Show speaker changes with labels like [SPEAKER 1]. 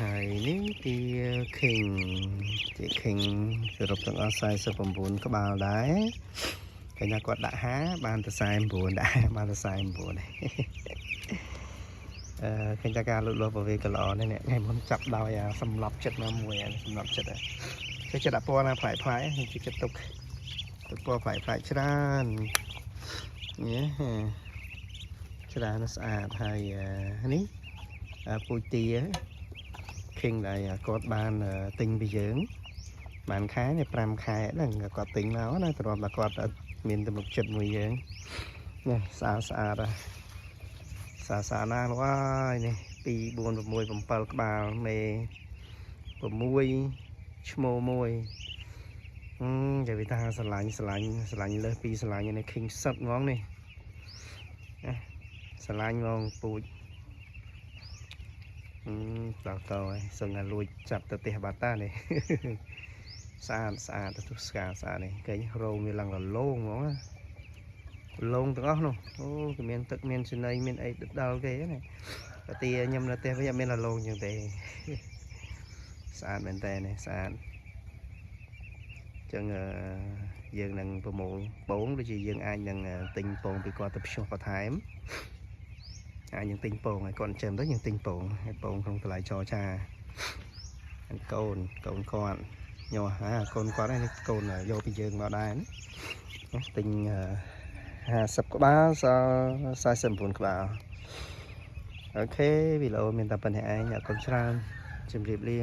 [SPEAKER 1] ហើយនេះទីខេងជាខេងសរុបទាំងអស់49ក្បាលដែរគេថាគាត់ដាក់ហាបានទៅ49ដែរបានទៅ49ដែរឃើញតែការលូតលាស់ប្រវេកល្អនេះថ្ងៃមុនចាប់ដោយសម្រាប់ចិត្តណាមួយសម្រាប់ចិត្តគេចិត្តដាក់ពណ៌ណាផ្លែផ្លែគេចិត្តទុកពណ៌ផ្លែផ្លែច្រើននេះច្រើនស្អាតហើយនេះពូជទាខេងដែលគាត់បានទិញពីយើងបានខែនេះ5ខែហ្នឹងគាត់ទិញមកណាទ្រាំតែគាត់មានទំនុកចិត្តមួយយើងនេះស្អាតស្អាតស្អាតណាស់លោកអើយនេះ2 4 6 7ក្បាលមេ6ឈ្មោះមួយនិយាយថាស្រឡាញ់លើសពីស្រឡាញ់នេះ King សឹកហ្មងនេះស្រឡាញ់ហ្មងពូជដល់តហើយសឹងតែលួចចាប់ទៅផ្ទះបាត់តានេះស្អាតទៅស្អាតនេះគេរោមវាឡើងរលោងហ្មងឡងទាំងអស់នោះអូគេមានទឹកមានចំណីមានអីដល់គេណាតែទីខ្ញុំនៅផ្ទះវិញអត់មានរលោងចឹងទេស្អាតមែនតើនេះស្អាតចឹងយើងនឹងប្រមូលពងដូចជាយើងអាចនឹងទិញពងពីគាត់ទៅភ្ជួសបន្ថែមអាចយើងទិញពងឲ្យគាត់ចិញ្ចឹមទៅយើងទិញពងហើយពងក្នុងតម្លៃចរចាកូនគាត់ញ័រកូនគាត់នេះកូនយកពីយើងមកដែរទិញ50ក្បាលសល់49ក្បាលអូខេវីដេអូមានតែប៉ុណ្្នេះឯងអរគុណច្រើនជម្រាបលា